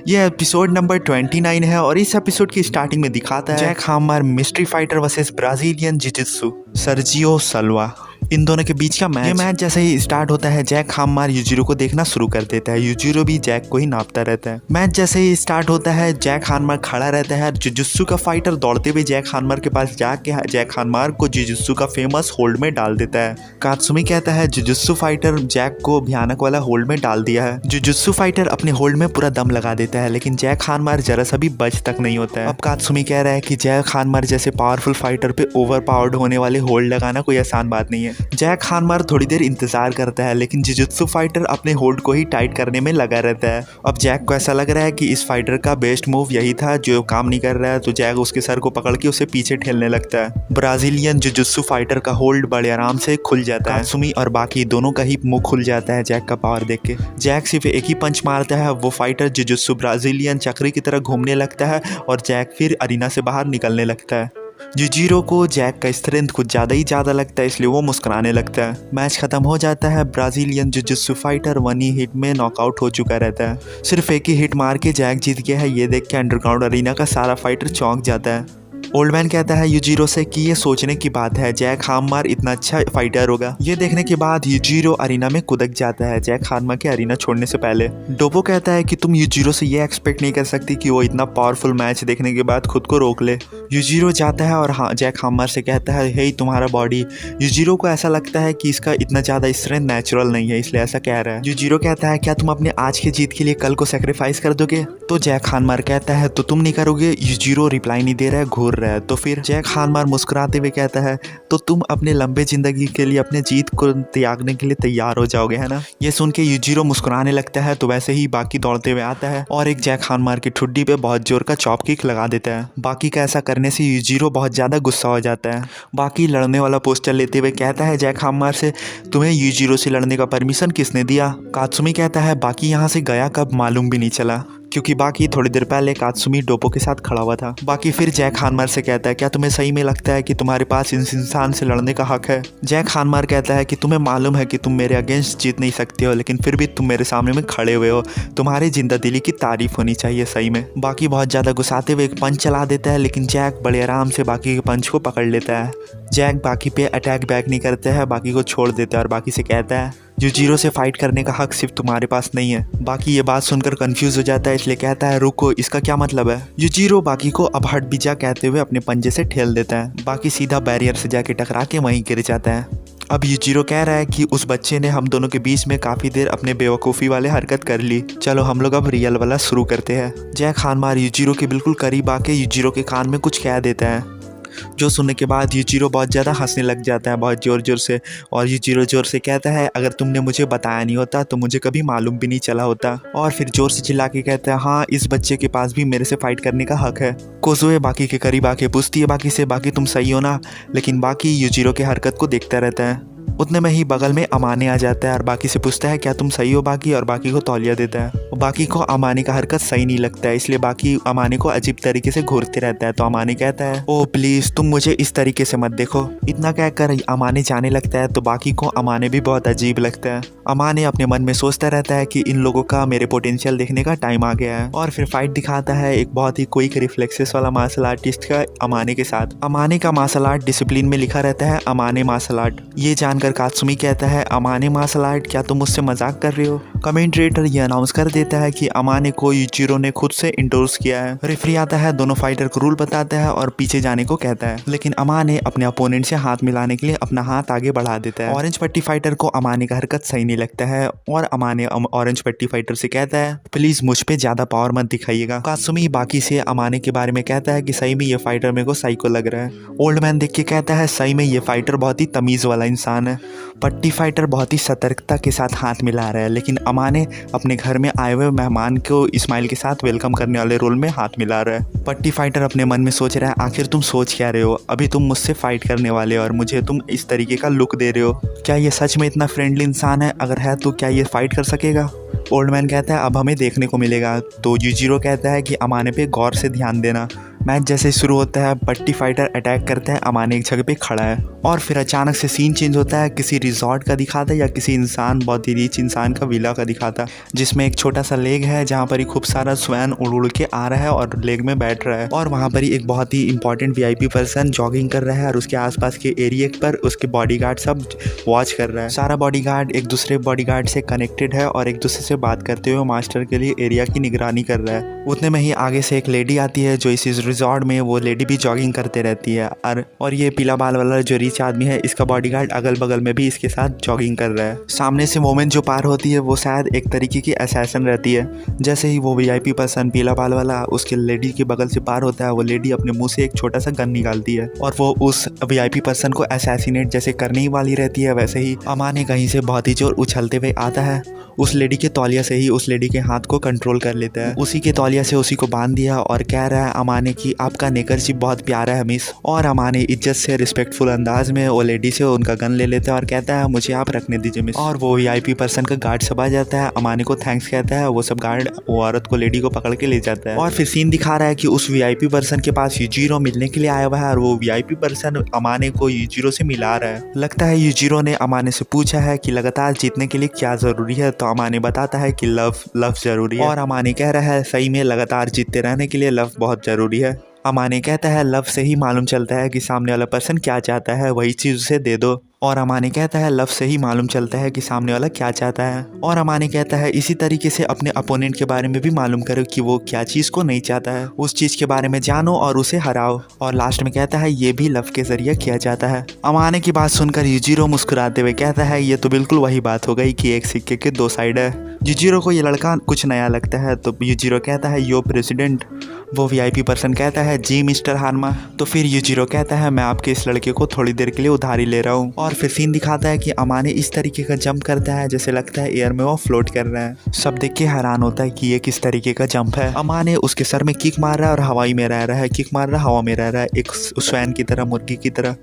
ये episode number 29 है और इस एपिसोड की स्टार्टिंग में दिखाता है Jack Hammer mystery fighter versus Brazilian jujitsu Sergio Salva, इन दोनों के बीच का मैच। ये मैच जैसे ही स्टार्ट होता है जैक हामर यूजिरो को देखना शुरू कर देता है, यूजिरो भी जैक को ही नापता रहता है। मैच जैसे ही स्टार्ट होता है जैक हामर खड़ा रहता है, जुजुत्सु का फाइटर दौड़ते हुए जैक हामर के पास जाके जैक हामर को जुजुत्सु का फेमस होल्ड में डाल देता है। कात्सुमी कहता है जुजुत्सु फाइटर जैक को भयानक वाला होल्ड में डाल दिया है। जुजुत्सु फाइटर अपने होल्ड में पूरा दम लगा देता है लेकिन जैक हामर जरा सा भी बच तक नहीं होता है। अब कात्सुमी कह रहा है कि जैक हामर जैसे पावरफुल फाइटर पे ओवर पावर्ड होने वाले होल्ड लगाना कोई आसान बात नहीं है। जैक हामर थोड़ी देर इंतजार करता है लेकिन जुजुत्सु फाइटर अपने होल्ड को ही टाइट करने में लगा रहता है। अब जैक को ऐसा लग रहा है कि इस फाइटर का बेस्ट मूव यही था जो काम नहीं कर रहा है, तो जैक उसके सर को पकड़ के उसे पीछे ठेलने लगता है। ब्राजीलियन जुजुत्सु फाइटर का होल्ड बड़े आराम से खुल जाता है। कात्सुमी और बाकी दोनों का ही मुंह खुल जाता है जैक का पावर देख के। जैक सिर्फ एक ही पंच मारता है, वो फाइटर जुजुत्सु ब्राजीलियन चक्री की तरह घूमने लगता है और जैक फिर अरीना से बाहर निकलने लगता है। जुजिरो को जैक का स्ट्रेंथ कुछ ज़्यादा लगता है इसलिए वो मुस्कुराने लगता है। मैच खत्म हो जाता है, ब्राजीलियन जुजुत्सु फाइटर 1 ही हिट में नॉकआउट हो चुका रहता है। सिर्फ एक ही हिट मार के जैक जीत गया है, ये देख के अंडरग्राउंड अरीना का सारा फाइटर चौंक जाता है। ओल्ड मैन कहता है यूजिरो से कि ये सोचने की बात है जैक हामर इतना अच्छा फाइटर होगा। ये देखने के बाद यूजिरो अरीना में कूद जाता है जैक हामर के अरीना छोड़ने से पहले। डोपो कहता है कि तुम यूजिरो से ये एक्सपेक्ट नहीं कर सकती कि वो इतना पावरफुल मैच देखने के बाद खुद को रोक ले। यूजिरो जाता है और जैक हामर से कहता है हे तुम्हारा बॉडी। यूजिरो को ऐसा लगता है कि इसका इतना ज़्यादा स्ट्रेंथ नेचुरल नहीं है इसलिए ऐसा कह रहा है। यूजिरो कहता है क्या तुम अपने आज की जीत के लिए कल को सेक्रीफाइस कर दोगे? तो जैक हामर कहता है तो तुम नहीं करोगे? यूजिरो रिप्लाई नहीं दे रहा है, घूर रहा है। तो फिर जैक हामर मुस्कुराते हुए कहता है तो तुम अपने लंबे जिंदगी के लिए अपने जीत को त्यागने के लिए तैयार हो जाओगे, है ना? ये सुन के यूजिरो मुस्कुराने लगता है। तो वैसे ही बाकी दौड़ते हुए आता है और एक जैक हामर की ठुड्डी पे बहुत जोर का चॉप किक लगा देता है। बाकी का ऐसा करने से यूजिरो बहुत ज़्यादा गुस्सा हो जाता है। बाकी लड़ने वाला पोस्टर लेते हुए कहता है जैक हामर से तुम्हें यूजिरो से लड़ने का परमिशन किसने दिया? कात्सुमी कहता है बाकी यहाँ से गया कब मालूम भी नहीं चला, क्योंकि बाकी थोड़ी देर पहले कात्सुमी डोपो के साथ खड़ा हुआ था। बाकी फिर जैक हामर से कहता है क्या तुम्हें सही में लगता है कि तुम्हारे पास इस इंसान से लड़ने का हक है? जैक हामर कहता है कि तुम्हें मालूम है कि तुम मेरे अगेंस्ट जीत नहीं सकते हो लेकिन फिर भी तुम मेरे सामने में खड़े हुए हो, तुम्हारी जिंदा दिली की तारीफ होनी चाहिए सही में। बाकी बहुत ज़्यादा गुस्साते हुए एक पंच चला देता है लेकिन जैक बड़े आराम से बाकी के पंच को पकड़ लेता है। जैक बाकी पे अटैक बैक नहीं करता है, बाकी को छोड़ देता है और बाकी से कहता है यूजिरो से फाइट करने का हक सिर्फ तुम्हारे पास नहीं है। बाकी ये बात सुनकर कंफ्यूज हो जाता है इसलिए कहता है रुको इसका क्या मतलब है? यूजिरो बाकी को अब हट भी जा कहते हुए अपने पंजे से ठेल देता है। बाकी सीधा बैरियर से जाके टकरा के वहीं गिर जाता है। अब यूजिरो कह रहा है कि उस बच्चे ने हम दोनों के बीच में काफ़ी देर अपने बेवकूफ़ी वाले हरकत कर ली, चलो हम लोग अब रियल वाला शुरू करते हैं। जैक हामर यूजिरो के बिल्कुल करीब आके यूजिरो के कान में कुछ कह देता है, जो सुनने के बाद यूजिरो बहुत ज़्यादा हंसने लग जाता है बहुत ज़ोर से। और यूजिरो ज़ोर से कहता है अगर तुमने मुझे बताया नहीं होता तो मुझे कभी मालूम भी नहीं चला होता। और फिर ज़ोर से चिल्ला के कहता है हाँ इस बच्चे के पास भी मेरे से फाइट करने का हक है। कोज़ुए बाकी के करीब आके पूछती है बाकी से बाकी तुम सही हो ना? लेकिन बाकी यूजिरो के हरकत को देखता रहता है। उतने में ही बगल में अमाने आ जाता है और बाकी से पूछता है क्या तुम सही हो बाकी? और बाकी को तौलिया देता है। बाकी को अमाने का हरकत सही नहीं लगता है इसलिए बाकी अमाने को अजीब तरीके से घूरते रहता है। तो अमाने कहता है ओह प्लीज़ तुम मुझे इस तरीके से मत देखो। इतना कहकर अमाने जाने लगता है तो बाकी को अमाने भी बहुत अजीब लगता है। अमाने अपने मन में सोचता रहता है कि इन लोगों का मेरे पोटेंशियल देखने का टाइम आ गया है। और फिर फाइट दिखाता है एक बहुत ही क्विक रिफ्लेक्सेस वाला मार्शल आर्टिस्ट का अमाने के साथ। अमाने का मार्शल आर्ट डिसिप्लिन में लिखा रहता है अमाने मार्शल आर्ट। ये जानकर कात्सुमी कहता है अमाने मार्शल आर्ट, क्या तुम मुझसे मजाक कर रहे हो? कमेंटेटर ये अनाउंस कर देता है कि अमाने को यूजिरो ने खुद से इंडोर्स किया है। रेफरी आता है, दोनों फाइटर को रूल बताता है और पीछे जाने को कहता है, लेकिन अमाने अपने अपोनेंट से हाथ मिलाने के लिए अपना हाथ आगे बढ़ा देता है। ऑरेंज पट्टी फाइटर को अमाने का हरकत सही नहीं लगता है और अमाने ऑरेंज पट्टी फाइटर से कहता है प्लीज मुझ पे ज्यादा पावर मत दिखाइएगा। कात्सुमी बाकी से अमाने के बारे में कहता है कि सही में ये फाइटर मेरे को साइको लग रहा है। ओल्ड मैन देख के कहता है सही में ये फाइटर बहुत ही तमीज वाला इंसान है। पट्टी फाइटर बहुत ही सतर्कता के साथ हाथ मिला रहा है, लेकिन अमाने अपने घर में आए हुए मेहमान को इस्माइल के साथ वेलकम करने वाले रोल में हाथ मिला रहा है। पट्टी फाइटर अपने मन में सोच रहा है आखिर तुम सोच क्या रहे हो? अभी तुम मुझसे फाइट करने वाले हो और मुझे तुम इस तरीके का लुक दे रहे हो। क्या ये सच में इतना फ्रेंडली इंसान है? अगर है तो क्या ये फाइट कर सकेगा? ओल्ड मैन कहता है अब हमें देखने को मिलेगा। तो यूजिरो कहता है कि अमाने पे गौर से ध्यान देना, मैच जैसे शुरू होता है, पट्टी फाइटर अटैक करता है, अमाने एक जगह पे खड़ा है और फिर अचानक से सीन चेंज होता है, किसी रिजॉर्ट का दिखाता है या किसी इंसान, बहुत ही रिच इंसान का विला का दिखाता है, जिसमें एक छोटा सा लेक है जहाँ पर ही खूब सारा स्वैन उड़ उड़ के आ रहा है और लेक में बैठ रहा है और वहाँ पर ही एक बहुत ही इंपॉर्टेंट वीआईपी पर्सन जॉगिंग कर रहा है और उसके आसपास के एरिया पर उसके बॉडीगार्ड सब वॉच कर रहा है। सारा बॉडीगार्ड एक दूसरे बॉडीगार्ड से कनेक्टेड है और एक दूसरे से बात करते हुए मास्टर के लिए एरिया की निगरानी कर रहा है। उतने में ही आगे से एक लेडी आती है जो इस रिजॉर्ट में, वो लेडी भी जॉगिंग करते रहती है और ये पीला बाल वाला जो रिच आदमी है, इसका बॉडीगार्ड अगल बगल में भी इसके साथ जॉगिंग कर रहा है। सामने से वोमेन जो पार होती है वो शायद एक तरीके की असैसन रहती है। जैसे ही वो वीआईपी पर्सन पीला बाल वाला उसके लेडी के बगल से पार होता है, वो लेडी अपने मुंह से एक छोटा सा गन निकालती है और वो उस वीआईपी पर्सन को असैसिनेट जैसे करने ही वाली रहती है। वैसे ही अमाने कहीं से बहुत ही जोर उछलते हुए आता है, उस लेडी के तौलिया से ही उस लेडी के हाथ को कंट्रोल कर लेता है, उसी के तौलिया से उसी को बांध दिया और कह रहा है अमाने की आपका नेकरशिप बहुत प्यारा है मिस। और अमाने इज्जत से रिस्पेक्टफुल अंदाज में वो लेडी से उनका गन ले लेता है और कहता है मुझे आप रखने दीजिए मिस। और वो वीआईपी पर्सन का गार्ड सब आ जाता है, अमाने को थैंक्स कहता है, वो सब गार्ड वो औरत को, लेडी को पकड़ के ले जाता है। और फिर सीन दिखा रहा है कि उस वीआईपी पर्सन के पास यूजिरो मिलने के लिए आया हुआ है और वो वीआईपी पर्सन अमाने को यूजिरो से मिला रहा है। लगता है यूजिरो ने अमाने से पूछा है कि लगातार जीतने के लिए क्या जरूरी है, तो अमाने बताता है कि लव जरूरी है और अमाने कह रहा है सही में लगातार जीतते रहने के लिए लव बहुत जरूरी है। अमाने कहता है लव से ही मालूम चलता है कि सामने वाला पर्सन क्या चाहता है, वही चीज़ उसे दे दो। और अमाने कहता है लव से ही मालूम चलता है कि सामने वाला क्या चाहता है। और अमाने कहता है इसी तरीके से अपने अपोनेंट के बारे में भी मालूम करो कि वो क्या चीज़ को नहीं चाहता है, उस चीज़ के बारे में जानो और उसे हराओ। और लास्ट में कहता है ये भी लव के जरिए किया जाता है। अमाने की बात सुनकर यूजिरो मुस्कुराते हुए कहता है ये तो बिल्कुल वही बात हो गई कि एक सिक्के के दो साइड है। यूजिरो को ये लड़का कुछ नया लगता है, तो यूजिरो कहता है यो प्रेसिडेंट। वो वीआईपी पर्सन कहता है जी मिस्टर हानमा। तो फिर यूजिरो कहता है मैं आपके इस लड़के को थोड़ी देर के लिए उधारी ले रहा हूँ। और फिर सीन दिखाता है कि अमाने इस तरीके का जंप करता है जैसे लगता है एयर में वो फ्लोट कर रहा है। सब देख के हैरान होता है कि ये किस तरीके का जंप है। अमाने उसके सर में किक मार रहा है और हवाई में रह रहा है, किक मार रहा है, हवा में रह रहा है, एक स्वैन की तरह, मुर्गी की तरह।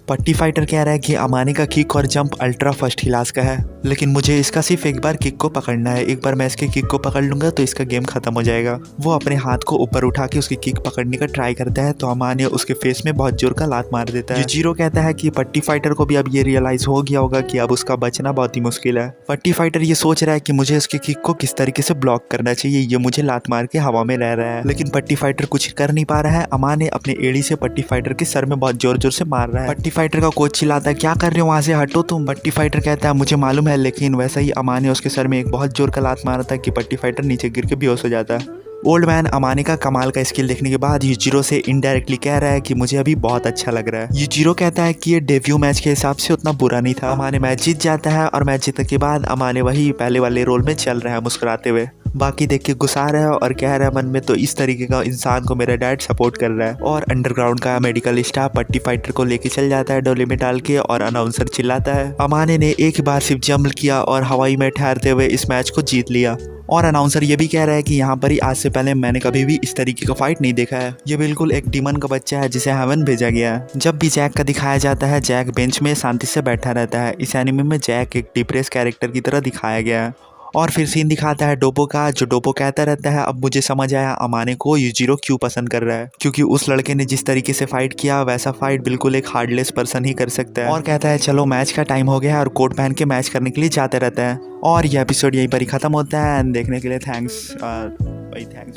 पट्टी फाइटर कह रहा है कि अमाने का किक और जंप अल्ट्रा फर्स्ट क्लास का है, लेकिन मुझे इसका सिर्फ एक बार किक को पकड़ना है। एक बार मैं इसके किक को पकड़ लूंगा तो इसका गेम खत्म हो जाएगा। वो अपने हाथ को ऊपर उठा के उसकी किक पकड़ने का ट्राई करता है, तो अमाने उसके फेस में बहुत जोर का लात मार देता है। यूजिरो कहता है कि पट्टी फाइटर को भी अब ये रियलाइज हो गया होगा कि अब उसका बचना बहुत ही मुश्किल है। पट्टी फाइटर ये सोच रहा है कि मुझे उसके किक को किस तरीके से ब्लॉक करना चाहिए, ये मुझे लात मार के हवा में रह रहा है, लेकिन पट्टी फाइटर कुछ कर नहीं पा रहा है। अमाने अपने एड़ी से पट्टी फाइटर के सर में बहुत जोर जोर से मार रहा है। पट्टी फाइटर का कोच चिल्लाता है क्या कर रहे हो, वहां से हटो तुम। पट्टी फाइटर कहता है मुझे मालूम है, लेकिन वैसा ही अमाने उसके सर में एक बहुत जोर का लात मारा था कि पट्टी फाइटर नीचे गिर के बेहोश हो जाता है। ओल्ड मैन अमाने का कमाल का स्किल देखने के बाद यूजिरो से इनडायरेक्टली कह रहा है कि मुझे अभी बहुत अच्छा लग रहा है। यूजिरो कहता है कि ये डेब्यू मैच के हिसाब से उतना बुरा नहीं था। अमाने मैच जीत जाता है और मैच जीतने के बाद अमाने वही पहले वाले रोल में चल रहा है मुस्कुराते हुए। बाकी देख के गुस्सा रहा है और कह रहा है मन में तो इस तरीके का इंसान को मेरा डैड सपोर्ट कर रहा है। और अंडरग्राउंड का मेडिकल स्टाफ पट्टी फाइटर को लेके चल जाता है डोले में डाल के और अनाउंसर चिल्लाता है अमाने ने एक बार सिर्फ जंप किया और हवाई में ठहरते हुए इस मैच को जीत लिया। और अनाउंसर ये भी कह रहा है कि यहाँ पर ही आज से पहले मैंने कभी भी इस तरीके का फाइट नहीं देखा है। ये बिल्कुल एक डीमन का बच्चा है जिसे हेवन भेजा गया है। जब भी जैक का दिखाया जाता है, जैक बेंच में शांति से बैठा रहता है। इस एनिमे में जैक एक डिप्रेस कैरेक्टर की तरह दिखाया गया है। और फिर सीन दिखाता है डोपो का, जो डोपो कहता रहता है अब मुझे समझ आया अमाने को यूजिरो क्यों पसंद कर रहा है, क्योंकि उस लड़के ने जिस तरीके से फाइट किया वैसा फाइट बिल्कुल एक हार्डलेस पर्सन ही कर सकता है। और कहता है चलो मैच का टाइम हो गया है, और कोट पहन के मैच करने के लिए जाते रहता है। और ये एपिसोड यहीं पर ही खत्म होता है। देखने के लिए थैंक्स फॉर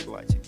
वॉचिंग।